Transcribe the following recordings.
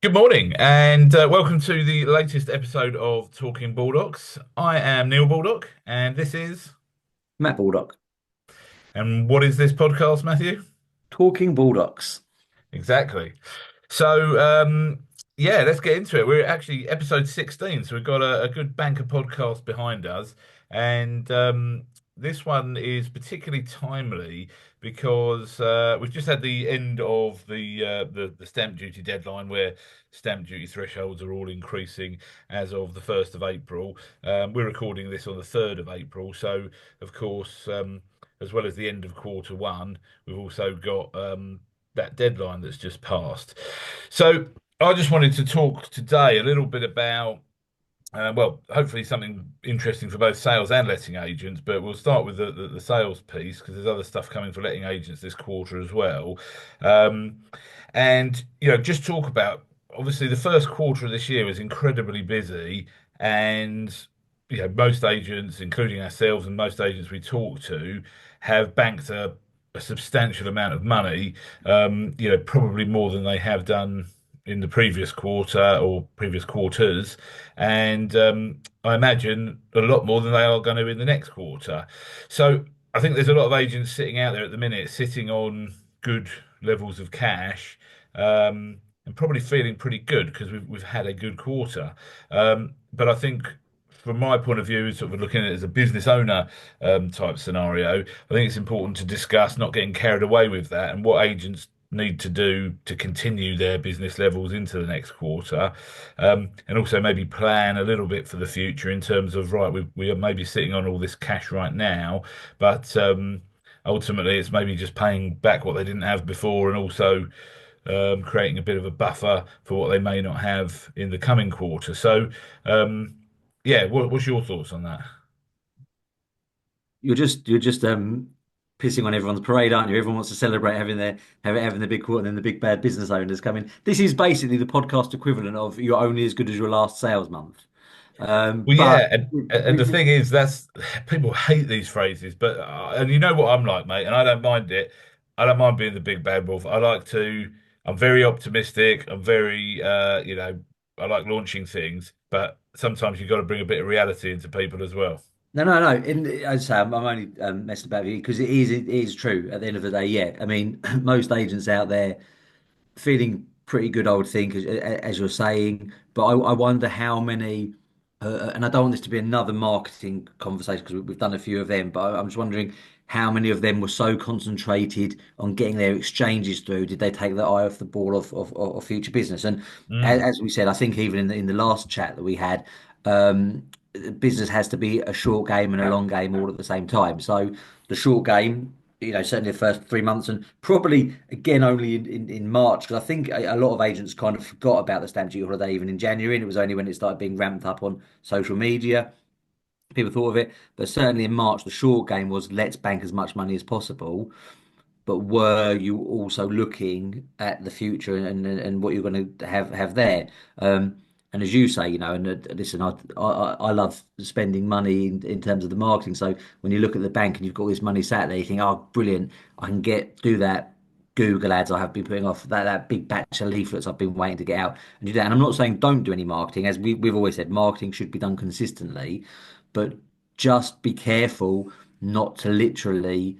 Good morning, and welcome to the latest episode of Talking Baldocks. I am Neil Baldock, and this is. Matt Baldock. And what is this podcast, Matthew? Talking Baldocks. Exactly. So, yeah, let's get into it. We're actually episode 16, so we've got a good bank of podcasts behind us. And this one is particularly timely because we've just had the end of the stamp duty deadline where stamp duty thresholds are all increasing as of the 1st of April. We're recording this on the 3rd of April. So, of course, as well as the end of quarter one, we've also got that deadline that's just passed. So I just wanted to talk today a little bit about, well, hopefully something interesting for both sales and letting agents, but we'll start with the sales piece because there's other stuff coming for letting agents this quarter as well. Um, and, just talk about obviously the first quarter of this year was incredibly busy and most agents, including ourselves and most agents we talk to, have banked a substantial amount of money, probably more than they have done in the previous quarter or previous quarters, and I imagine a lot more than they are going to in the next quarter. So I think there's a lot of agents sitting out there at the minute, sitting on good levels of cash, and probably feeling pretty good because we've had a good quarter. But I think. From my point of view, sort of looking at it as a business owner type scenario, I think it's important to discuss not getting carried away with that and what agents need to do to continue their business levels into the next quarter, and also maybe plan a little bit for the future in terms of right, we are maybe sitting on all this cash right now, but ultimately it's maybe just paying back what they didn't have before, and also creating a bit of a buffer for what they may not have in the coming quarter. So, yeah, what's your thoughts on that? You're just pissing on everyone's parade, aren't you? Everyone wants to celebrate having the big quarter and then the big bad business owners come in. This is basically the podcast equivalent of you're only as good as your last sales month. Well, But yeah, and the thing is, that's people hate these phrases, but and you know what I'm like, mate, and I don't mind it. I don't mind being the big bad wolf. I'm very optimistic. I'm very, I like launching things, but sometimes you've got to bring a bit of reality into people as well. no. As I say, I'm only messing about with you because it is true at the end of the day. Yeah, I mean, most agents out there feeling pretty good, I would think, as you're saying. But I wonder how many, and I don't want this to be another marketing conversation because we've done a few of them, but I'm just wondering how many of them were so concentrated on getting their exchanges through, did they take their eye off the ball of future business? And Mm. as we said, I think even in the last chat that we had, um, business has to be a short game and a long game all at the same time. So the short game, certainly the first 3 months, and probably again only in March, because I think a lot of agents kind of forgot about the stamp duty holiday even in January, and it was only when it started being ramped up on social media people thought of it. But certainly in March, the short game was let's bank as much money as possible. But were you also looking at the future and what you're going to have there? And as you say, and listen, I love spending money in terms of the marketing. So when you look at the bank and you've got all this money sat there, you think, oh, brilliant, I can do that Google ads I have been putting off, that big batch of leaflets I've been waiting to get out and do that. And I'm not saying don't do any marketing, as we've always said, marketing should be done consistently, but just be careful not to literally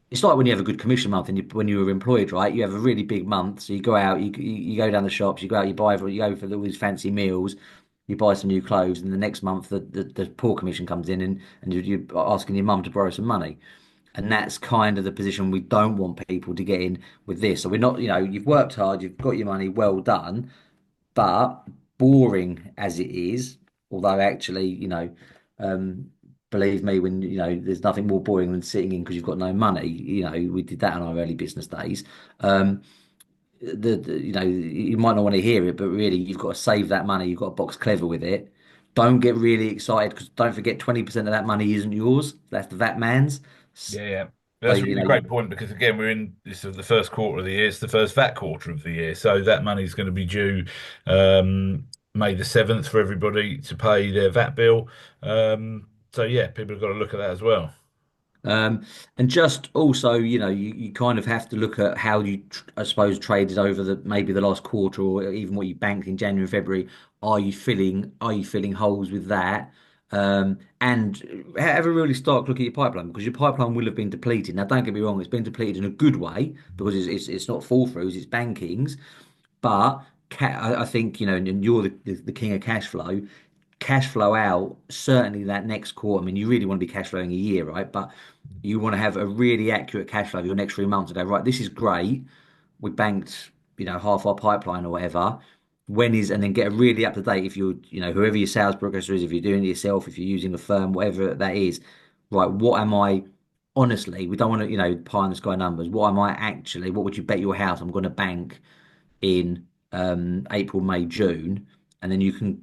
it's like when you have a good commission month and when you were employed, right? You have a really big month, so you go out, you go down the shops, you go out, you go for all these fancy meals, you buy some new clothes, and the next month the poor commission comes in and you're asking your mum to borrow some money. And that's kind of the position we don't want people to get in with this. So we're not, you've worked hard, you've got your money, well done, but boring as it is, although actually, um, believe me, when there's nothing more boring than sitting in because you've got no money. We did that on our early business days. Um, you might not want to hear it, but really, you've got to save that money. You've got to box clever with it. Don't get really excited because don't forget 20% of that money isn't yours. That's the VAT man's. Yeah, yeah. So, That's a really great point because again, we're in this of the first quarter of the year. It's the first VAT quarter of the year, so that money's going to be due May the 7th for everybody to pay their VAT bill. So yeah, people have got to look at that as well. And just also, you kind of have to look at how you, I suppose, traded over the maybe the last quarter or even what you banked in January, February. Are you filling holes with that? And have a really stark look at your pipeline because your pipeline will have been depleted. Now, don't get me wrong, it's been depleted in a good way because it's not fall throughs, it's bankings. But I think, and you're the king of cash flow. Cash flow out, certainly that next quarter. I mean, you really want to be cash flowing a year, right? But you want to have a really accurate cash flow for your next 3 months and go, right, this is great. We banked, half our pipeline or whatever. And then get a really up to date if whoever your sales progressor is, if you're doing it yourself, if you're using a firm, whatever that is, right, what am I, honestly, we don't want to, pie in the sky numbers. What would you bet your house I'm going to bank in April, May, June, and then you can You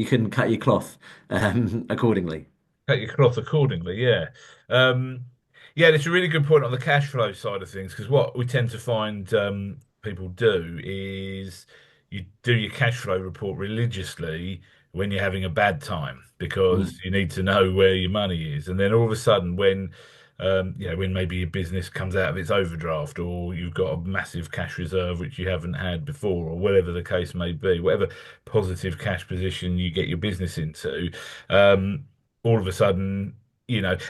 can cut your cloth accordingly. Cut your cloth accordingly. Yeah. Um, yeah, it's a really good point on the cash flow side of things because what we tend to find people do is you do your cash flow report religiously when you're having a bad time because Mm. you need to know where your money is, and then all of a sudden when maybe your business comes out of its overdraft or you've got a massive cash reserve which you haven't had before or whatever the case may be, whatever positive cash position you get your business into. Um, all of a sudden, and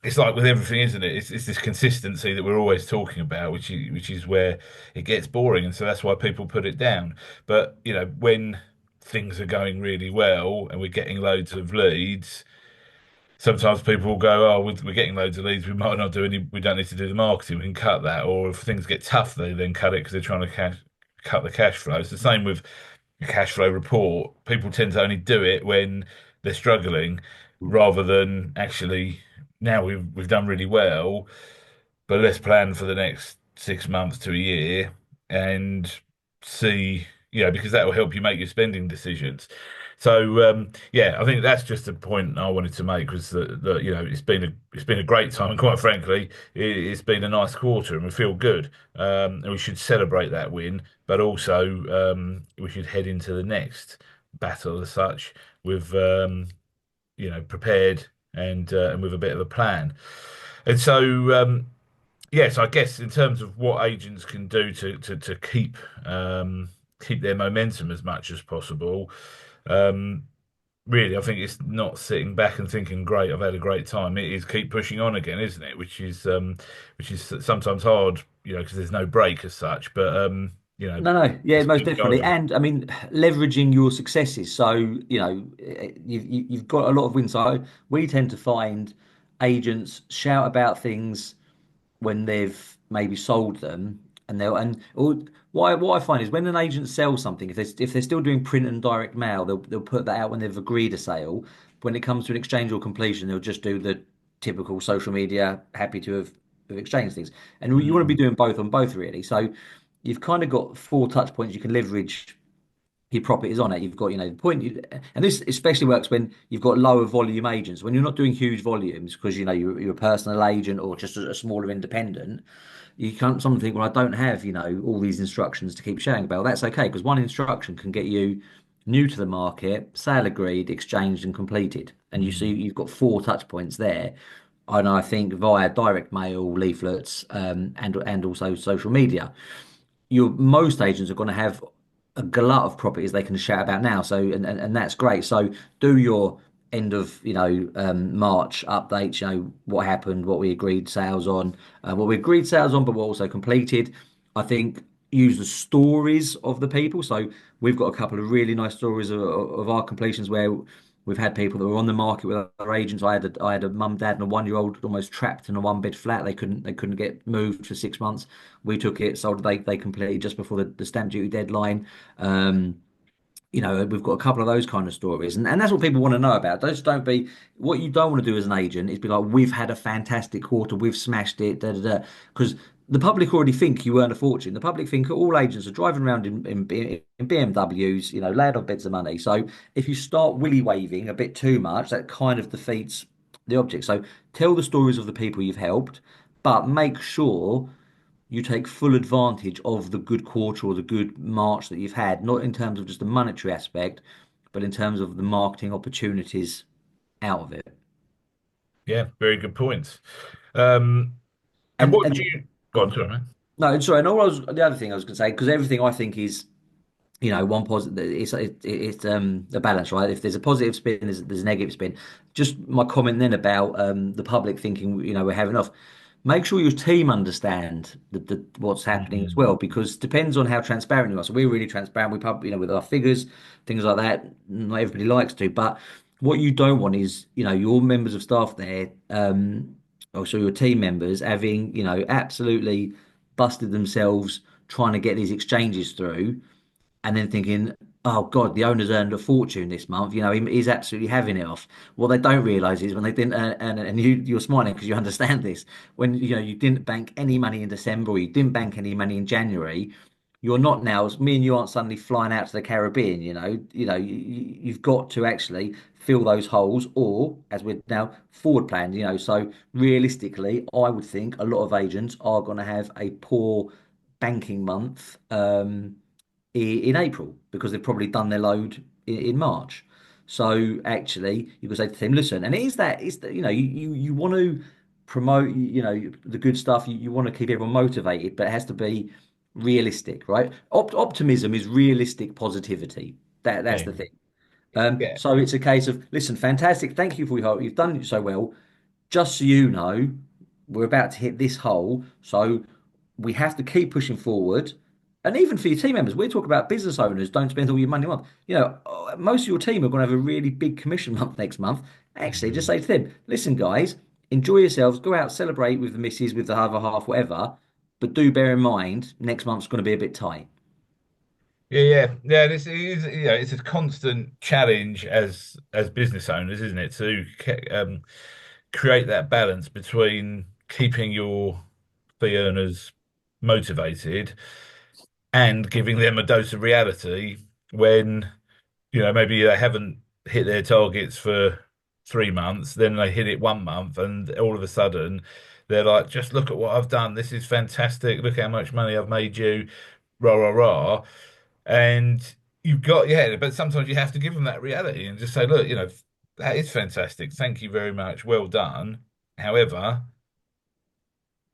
it's like with everything, isn't it? It's this consistency that we're always talking about, which is where it gets boring, and so that's why people put it down. But when things are going really well and we're getting loads of leads, sometimes people will go, "Oh, we're getting loads of leads. We might not do any. We don't need to do the marketing. We can cut that." Or if things get tough, they then cut it because they're trying to cut the cash flow. It's the same with a cash flow report. People tend to only do it when they're struggling, rather than actually now we've done really well, but let's plan for the next 6 months to a year and see, because that will help you make your spending decisions. So yeah, I think that's just a point I wanted to make was that it's been a great time, and quite frankly, it's been a nice quarter, and we feel good. And we should celebrate that win, but also we should head into the next battle as such with prepared and with a bit of a plan. And so yes, I guess in terms of what agents can do to keep their momentum as much as possible, um, really, I think it's not sitting back and thinking, "Great, I've had a great time." It is keep pushing on again, isn't it? Which is sometimes hard, because there's no break as such. But No, no, yeah, just most keep definitely. going. And I mean, leveraging your successes. So, you've got a lot of wins. So we tend to find agents shout about things when they've maybe sold them, and they'll and or what I find is when an agent sells something, if they're still doing print and direct mail, they'll put that out when they've agreed a sale. When it comes to an exchange or completion, they'll just do the typical social media, happy to have exchanged things. And you want to be Mm. doing both on both really. So you've kind of got four touch points you can leverage your properties on it. You've got, the point, and this especially works when you've got lower volume agents. When you're not doing huge volumes because you're a personal agent or just a smaller independent, you can't sometimes think, well, I don't have, all these instructions to keep sharing about. Well, that's okay because one instruction can get you new to the market, sale agreed, exchanged, and completed. And you see Mm. you've got four touch points there. And I think via direct mail, leaflets, and also social media most agents are going to have a glut of properties they can shout about now. So and that's great. So do your end of March updates. What happened, what we agreed sales on, but what also completed. I think use the stories of the people. So we've got a couple of really nice stories of our completions where we've had people that were on the market with other agents. I had a mum, dad, and a 1 year old almost trapped in a one bed flat. They couldn't get moved for 6 months. We took it, sold it. They completed just before the stamp duty deadline. Um, we've got a couple of those kind of stories, and that's what people want to know about. Those don't be what you don't want to do as an agent is be like, we've had a fantastic quarter, we've smashed it, da da da, because the public already think you earn a fortune. The public think all agents are driving around in BMWs, laid on beds of money. So if you start willy waving a bit too much, that kind of defeats the object. So tell the stories of the people you've helped, but make sure you take full advantage of the good quarter or the good March that you've had, not in terms of just the monetary aspect, but in terms of the marketing opportunities out of it. Yeah, very good points. Um, and And what do and you go go on, on. sorry, man? No, sorry. And the other thing I was going to say, because everything I think is, one positive. It's a balance, right? If there's a positive spin, there's a negative spin. Just my comment then about the public thinking, we're having off. Make sure your team understand what's happening as Mm. well, because depends on how transparent you are. So we're really transparent. With our figures, things like that. Not everybody likes to, but what you don't want is, your members of staff there, also your team members having, absolutely busted themselves trying to get these exchanges through and then thinking, oh God, the owner's earned a fortune this month. He's absolutely having it off. What they don't realise is when they didn't earn, and you're smiling because you understand this, when you didn't bank any money in December or you didn't bank any money in January, you're not now. Me and you aren't suddenly flying out to the Caribbean. You've got to actually fill those holes, or as we're now forward planned. So realistically, I would think a lot of agents are going to have a poor banking month. In April because they've probably done their load in March. So actually, you could say to them, listen, and it is that it's that you want to promote the good stuff. You want to keep everyone motivated, but it has to be realistic, right? Optimism is realistic positivity. That's Yeah, the thing. yeah, So it's a case of listen, fantastic, thank you for your help. You've done it so well. Just so you know, we're about to hit this hole, so we have to keep pushing forward. And even for your team members, we're talking about business owners. Don't spend all your money a month. Most of your team are going to have a really big commission month next month. Actually, just mm. say to them, listen, guys, enjoy yourselves, go out, celebrate with the missus, with the other half, whatever. But do bear in mind, next month's going to be a bit tight. Yeah. This is, it's a constant challenge as business owners, isn't it, to create that balance between keeping your fee earners motivated and giving them a dose of reality when, maybe they haven't hit their targets for 3 months, then they hit it 1 month, and all of a sudden they're like, just look at what I've done. This is fantastic. Look how much money I've made you, rah, rah, rah. And you've got, yeah, but sometimes you have to give them that reality and just say, look, that is fantastic. Thank you very much. Well done. However,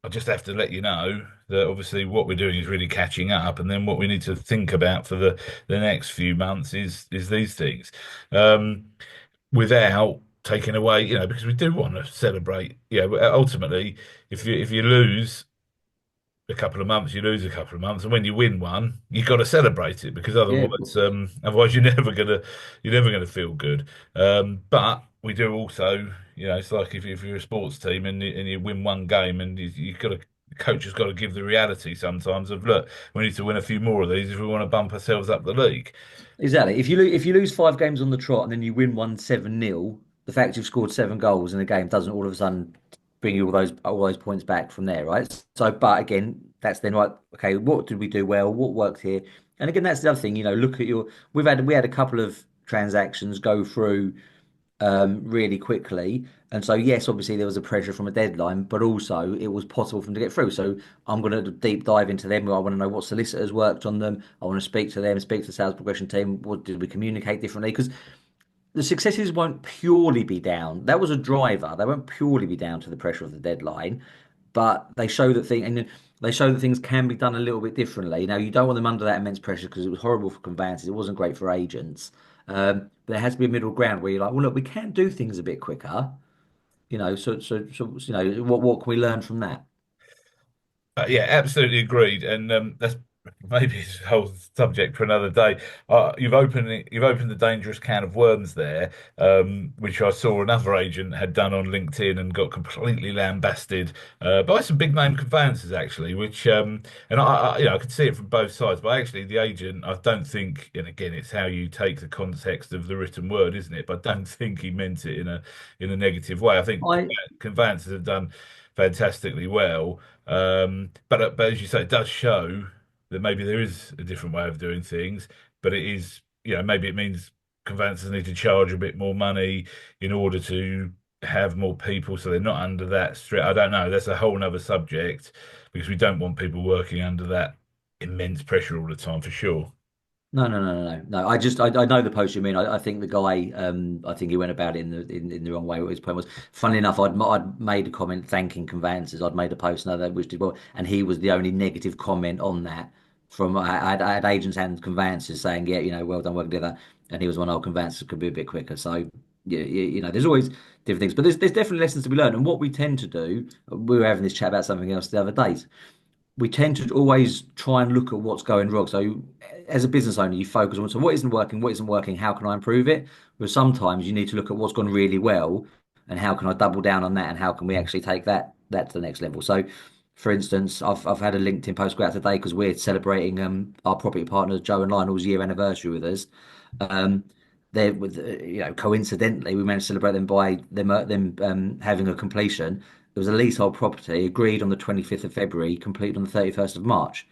I just have to let you know that obviously what we're doing is really catching up, and then what we need to think about for the next few months is these things, without taking away, because we do want to celebrate. Ultimately, if you lose a couple of months, you lose a couple of months, and when you win one, you've got to celebrate it because Yeah, otherwise you're never gonna feel good. But we do also, it's like if you're a sports team and you win one game and you've got to. The coach has got to give the reality sometimes of look, we need to win a few more of these if we want to bump ourselves up the league. exactly. If you lose 5 games on the trot and then you win one 7-0, the fact you've scored 7 goals in a game doesn't all of a sudden bring you all those points back from there, right? So, but again, that's then right. Okay, what did we do well? What worked here? And again, that's the other thing. Look at your. We had a couple of transactions go through really quickly. And so, yes, obviously there was a pressure from a deadline, but also it was possible for them to get through. So I'm going to deep dive into them. I want to know what solicitors worked on them. I want to speak to them, speak to the sales progression team. What did we communicate differently? Because the successes won't purely be down. That was a driver. They won't purely be down to the pressure of the deadline, but they show that things can be done a little bit differently. Now, you don't want them under that immense pressure because it was horrible for conveyances. It wasn't great for agents. There has to be a middle ground where you're like, well, look, we can do things a bit quicker. What can we learn from that? Yeah, absolutely agreed, and that's maybe a whole subject for another day. You've opened the dangerous can of worms there, which I saw another agent had done on LinkedIn and got completely lambasted by some big name conveyancers actually. Which and I could see it from both sides, but actually the agent, I don't think, and again, it's how you take the context of the written word, isn't it? But I don't think he meant it in a negative way. I think I conveyancers have done fantastically well. But as you say, it does show that maybe there is a different way of doing things, but it is, maybe it means conveyancers need to charge a bit more money in order to have more people so they're not under that stress. I don't know. That's a whole nother subject because we don't want people working under that immense pressure all the time for sure. No, no, no, no, no. No, I know the post you mean. I think the guy, I think he went about it in the wrong way. What his point was, funnily enough, I'd made a comment thanking conveyancers. I'd made a post, no, that which did well, and he was the only negative comment on that. From I had agents and conveyancers saying, yeah, well done, working together, and he was one. Oh, conveyancers could be a bit quicker. So yeah, there's always different things, but there's definitely lessons to be learned. And what we tend to do, we were having this chat about something else the other day, we tend to always try and look at what's going wrong. So, as a business owner, you focus on so what isn't working, how can I improve it? But sometimes you need to look at what's gone really well and how can I double down on that and how can we actually take that to the next level. So, for instance, I've had a LinkedIn post go out today because we're celebrating our property partners Joe and Lionel's year anniversary with us. Um, they with coincidentally we managed to celebrate them by them having a completion. It was a leasehold property agreed on the 25th of February, completed on the 31st of March.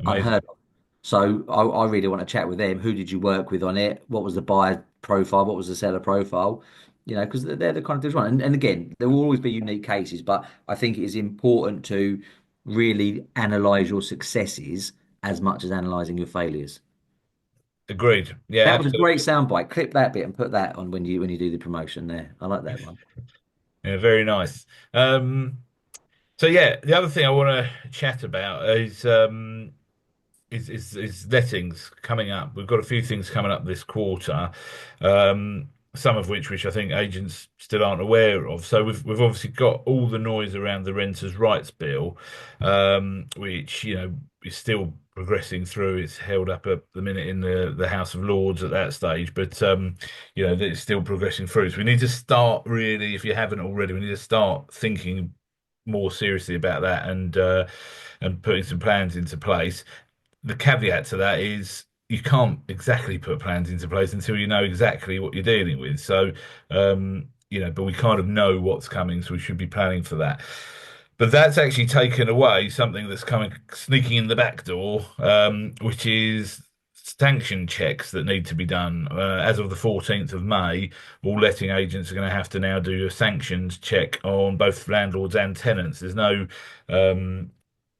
Amazing. Unheard of. So I really want to chat with them. Who did you work with on it? What was the buyer profile? What was the seller profile? Because they're the kind of things one. And again, there will always be unique cases, but I think it is important to really analyze your successes as much as analyzing your failures. Agreed. Yeah, That was a great absolutely. soundbite. Clip that bit and put that on when you do the promotion there. I like that one. Yeah, very nice. So yeah, the other thing I want to chat about is lettings coming up. We've got a few things coming up this quarter, some of which I think agents still aren't aware of. So we've obviously got all the noise around the Renters' Rights Bill, which is still progressing through. It's held up at the minute in the House of Lords at that stage, but it's still progressing through. So we need to start really, if you haven't already, we need to start thinking more seriously about that and putting some plans into place. The caveat to that is you can't exactly put plans into place until you know exactly what you're dealing with. So, but we kind of know what's coming, so we should be planning for that. But that's actually taken away something that's coming sneaking in the back door, which is sanction checks that need to be done. As of the 14th of May, all letting agents are going to have to now do a sanctions check on both landlords and tenants. There's no um,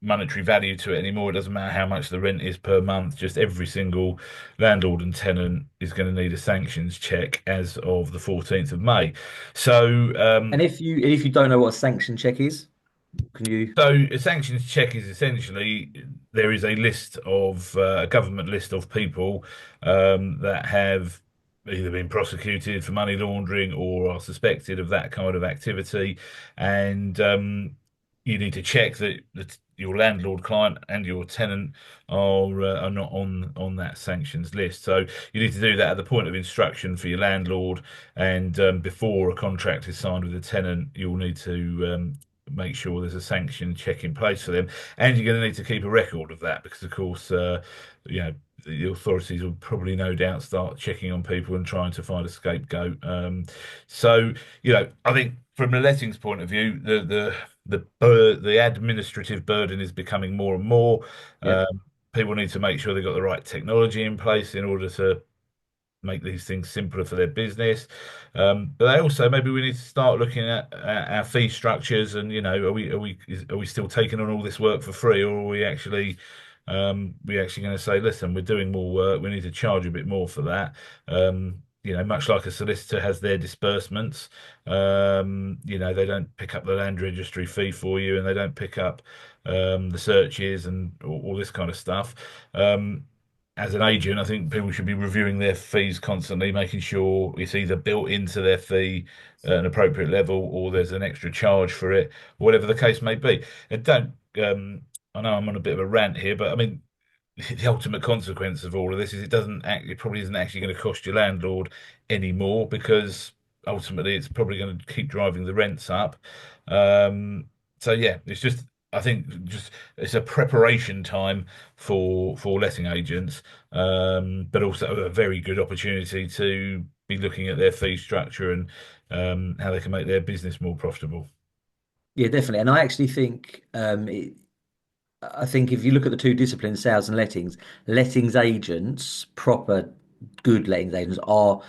monetary value to it anymore. It doesn't matter how much the rent is per month. Just every single landlord and tenant is going to need a sanctions check as of the 14th of May. So, And if you don't know what a sanction check is, can you? so a sanctions check is essentially there is a list of a government list of people that have either been prosecuted for money laundering or are suspected of that kind of activity, and you need to check that your landlord client and your tenant are not on that sanctions list. So you need to do that at the point of instruction for your landlord, and before a contract is signed with the tenant, you'll need to make sure there's a sanction check in place for them. And you're going to need to keep a record of that because, of course, you know, the authorities will probably no doubt start checking on people and trying to find a scapegoat. So, I think from the lettings point of view, the administrative burden is becoming more and more. Yeah. Um, People need to make sure they've got the right technology in place in order to make these things simpler for their business. But they also maybe we need to start looking at our fee structures and are we still taking on all this work for free, or are we actually going to say, listen, we're doing more work, we need to charge a bit more for that. Much like a solicitor has their disbursements, they don't pick up the land registry fee for you, and they don't pick up the searches and all this kind of stuff. Um, as an agent, I think people should be reviewing their fees constantly, making sure it's either built into their fee at an appropriate level or there's an extra charge for it, whatever the case may be. And don't, I know I'm on a bit of a rant here, but I mean, the ultimate consequence of all of this is it probably isn't actually going to cost your landlord anymore because ultimately it's probably going to keep driving the rents up. Um, so yeah, I think just it's a preparation time for letting agents, but also a very good opportunity to be looking at their fee structure and how they can make their business more profitable. Yeah, definitely. And I actually think I think if you look at the two disciplines, sales and lettings agents, proper good lettings agents are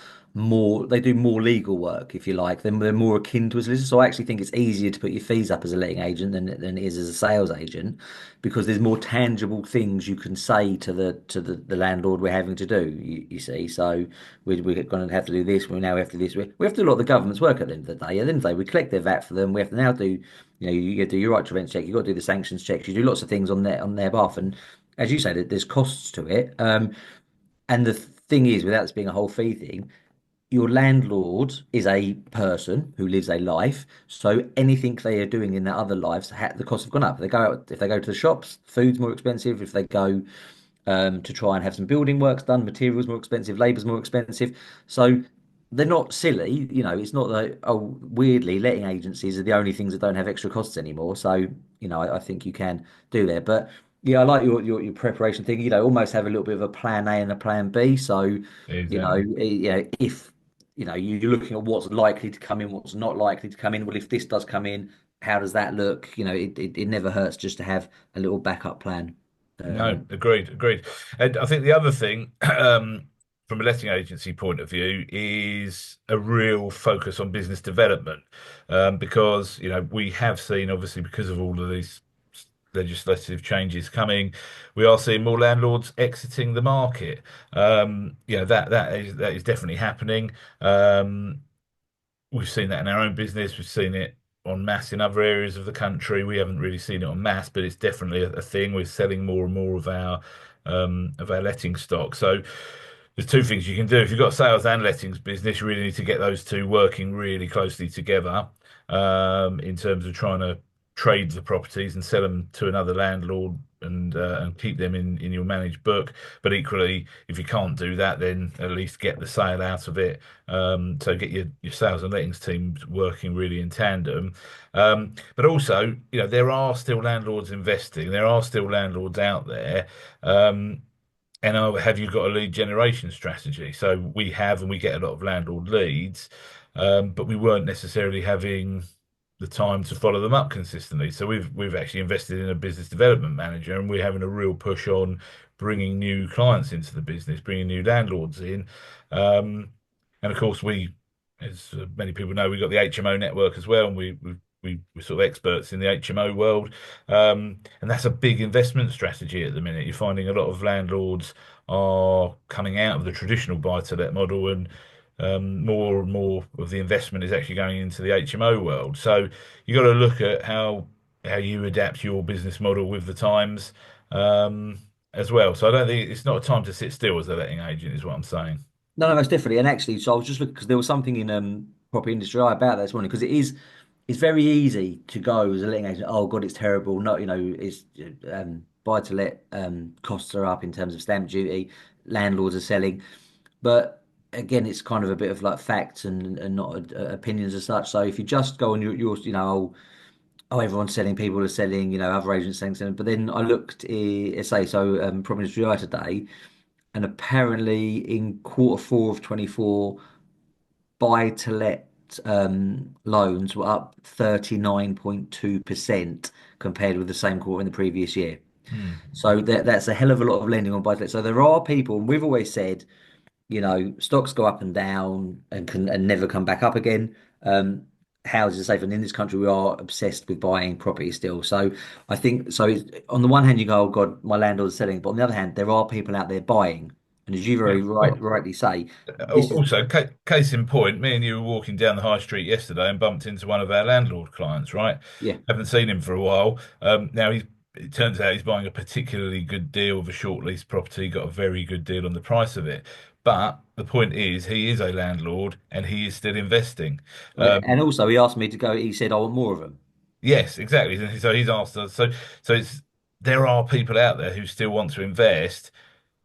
they do more legal work, if you like. They're more akin to a solicitor. So I actually think it's easier to put your fees up as a letting agent than it is as a sales agent because there's more tangible things you can say to the landlord we're having to do, you see. So we're going to have to do this, we now have to do this. We have to do a lot of the government's work at the end of the day. At the end of the day, we collect their VAT for them. We have to now do, you got to do your right to rent check, you've got to do the sanctions checks, you do lots of things on their behalf. And as you say, there's costs to it. And the thing is, without this being a whole fee thing, your landlord is a person who lives a life. So anything they are doing in their other lives, the costs have gone up. If they go to the shops, food's more expensive. If they go to try and have some building works done, materials more expensive, labour's more expensive. So they're not silly. It's not that, oh, weirdly, letting agencies are the only things that don't have extra costs anymore. So, I think you can do there. But yeah, I like your preparation thing. Almost have a little bit of a plan A and a plan B. So, Exactly. if you're looking at what's likely to come in, what's not likely to come in. Well, if this does come in, how does that look? It never hurts just to have a little backup plan. No, Um, agreed, agreed. And I think the other thing, from a letting agency point of view, is a real focus on business development, because we have seen, obviously, because of all of these legislative changes coming, we are seeing more landlords exiting the market. That is definitely happening. We've seen that in our own business. We've seen it en masse in other areas of the country. We haven't really seen it en masse, but it's definitely a thing. We're selling more and more of our letting stock. So there's two things you can do. If you've got a sales and lettings business, you really need to get those two working really closely together, in terms of trying to trade the properties and sell them to another landlord and keep them in your managed book. But equally, if you can't do that, then at least get the sale out of it. So get your sales and lettings teams working really in tandem. But also, there are still landlords investing. There are still landlords out there. And have you got a lead generation strategy? So we have, and we get a lot of landlord leads, but we weren't necessarily having the time to follow them up consistently. So we've actually invested in a business development manager, and we're having a real push on bringing new clients into the business, bringing new landlords in. And of course, as many people know, we've got the HMO network as well, and we're sort of experts in the HMO world. And that's a big investment strategy at the minute. You're finding a lot of landlords are coming out of the traditional buy-to-let model, and more and more of the investment is actually going into the HMO world. So you got to look at how you adapt your business model with the times, as well. So I don't think it's not a time to sit still as a letting agent, is what I'm saying. No, no, most definitely. And actually, so I was just looking because there was something in property industry about that this morning because it's very easy to go as a letting agent. Oh God, it's terrible. No, it's buy to let costs are up in terms of stamp duty. Landlords are selling, but again, it's kind of a bit of like facts and not opinions as such. So if you just go on your everyone's selling, people are selling, other agents selling. But then I looked, say, so property industry today. And apparently in quarter four of 24, buy to let loans were up 39.2% compared with the same quarter in the previous year. So that's a hell of a lot of lending on buy to let. So there are people, and we've always said, stocks go up and down and can and never come back up again. Houses are safe, and in this country, we are obsessed with buying property still. So I think so. On the one hand, you go, "Oh God, my landlord's selling," but on the other hand, there are people out there buying, and as you Yeah. very Well, rightly say, this is also, case in point, me and you were walking down the high street yesterday and bumped into one of our landlord clients, right? yeah. Haven't seen him for a while. Now it turns out he's buying a particularly good deal of a short lease property, got a very good deal on the price of it. But the point is, he is a landlord and he is still investing. And also, he asked me to go. He said, "I want more of them." Yes, exactly. So he's asked us. So it's there are people out there who still want to invest.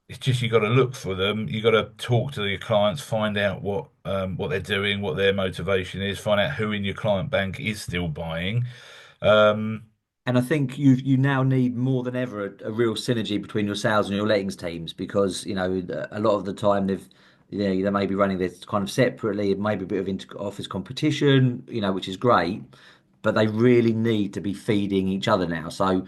It's just you got to look for them. You got to talk to your clients, find out what they're doing, what their motivation is, find out who in your client bank is still buying. Um, And I think you now need more than ever a real synergy between your sales and your lettings teams because a lot of the time they may be running this kind of separately. It may be a bit of inter-office competition, which is great, but they really need to be feeding each other now. So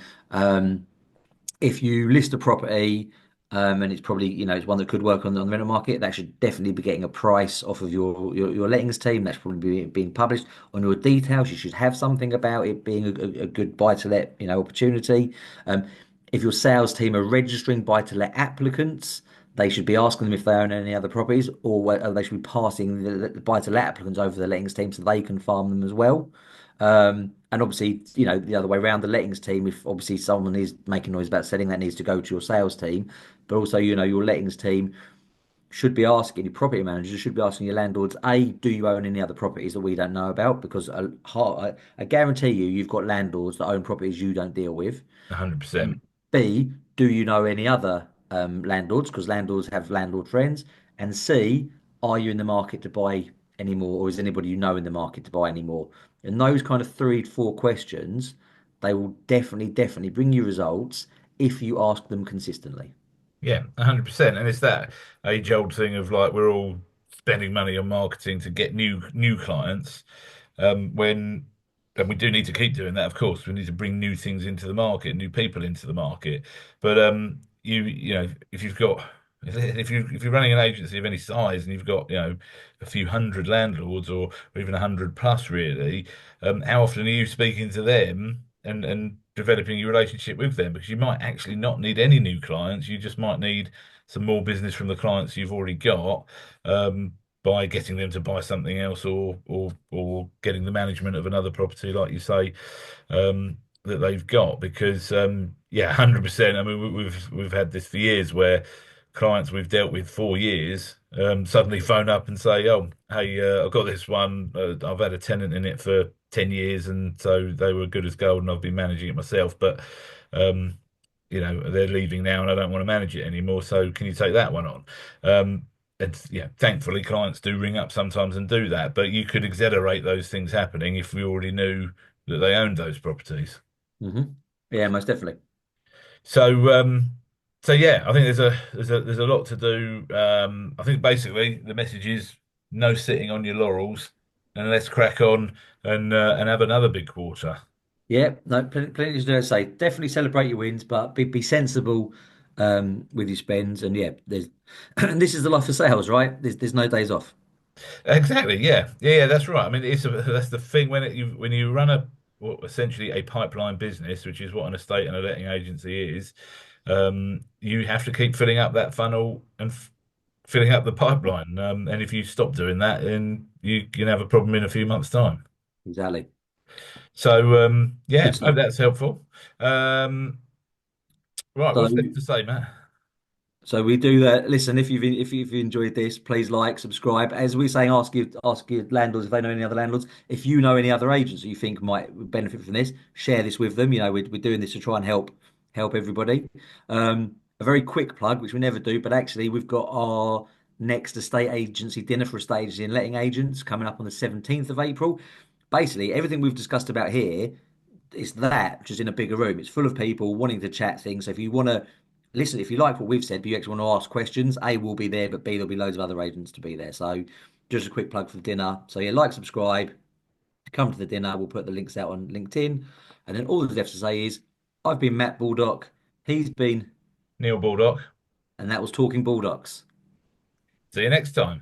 if you list a property And it's probably, it's one that could work on the rental market. That should definitely be getting a price off of your lettings team. That's probably being published on your details. You should have something about it being a good buy to let, opportunity. Um, if your sales team are registering buy to let applicants, they should be asking them if they own any other properties, or they should be passing the buy to let applicants over to the lettings team so they can farm them as well. And obviously, the other way around, the lettings team, if obviously someone is making noise about selling, that needs to go to your sales team. But also, your lettings team should be asking, your property managers should be asking your landlords, A, do you own any other properties that we don't know about? Because I guarantee you've got landlords that own properties you don't deal with. 100%. B, do you know any other landlords? Because landlords have landlord friends. And C, are you in the market to buy any more, or is anybody you know in the market to buy any more? And those kind of three, four questions, they will definitely, definitely bring you results if you ask them consistently. Yeah, 100%. And it's that age-old thing of like we're all spending money on marketing to get new clients. When and we do need to keep doing that, of course. We need to bring new things into the market, new people into the market. But if you've got if you're running an agency of any size and you've got a few hundred landlords or even 100 plus really, how often are you speaking to them and developing your relationship with them? Because you might actually not need any new clients. You just might need some more business from the clients you've already got. By getting them to buy something else or getting the management of another property, like you say, that they've got. Because yeah, 100%. I mean, we've had this for years where clients we've dealt with for years suddenly phone up and say, "Oh, hey, I've got this one. I've had a tenant in it for 10 years, and so they were good as gold, and I've been managing it myself, but." Um, they're leaving now and I don't want to manage it anymore. So can you take that one on? And yeah, thankfully clients do ring up sometimes and do that, but you could exaggerate those things happening if we already knew that they owned those properties. Hmm. Yeah, most definitely. So so yeah, I think there's a lot to do. I think basically the message is no sitting on your laurels and let's crack on and have another big quarter. Yeah, no, plenty to do. As I say, definitely celebrate your wins, but be sensible with your spends. And yeah, there's this is the life of sales, right? There's no days off. Exactly. Yeah. Yeah. That's right. I mean, that's the thing when you run essentially a pipeline business, which is what an estate and a letting agency is. You have to keep filling up that funnel and filling up the pipeline. And if you stop doing that, then you can have a problem in a few months' time. Exactly. So Good yeah, hope stuff. that's helpful. Um, right. So What's left to say, Matt? So we do that. Listen, if you enjoyed this, please like, subscribe. As we're saying, ask your landlords if they know any other landlords. If you know any other agents that you think might benefit from this, share this with them. We're doing this to try and help everybody. A very quick plug, which we never do, but actually we've got our next estate agency dinner for estate agency and letting agents coming up on the 17th of April. Basically, everything we've discussed about here it's that just in a bigger room. It's full of people wanting to chat things. So if you want to listen, if you like what we've said, but you actually want to ask questions, A will be there, but B there'll be loads of other agents to be there. So just a quick plug for the dinner. So yeah, like, subscribe, come to the dinner. We'll put the links out on LinkedIn, and then all that's left to say is I've been Matt Baldock. He's been, Neil Baldock. and that was Talking Baldocks. See you next time.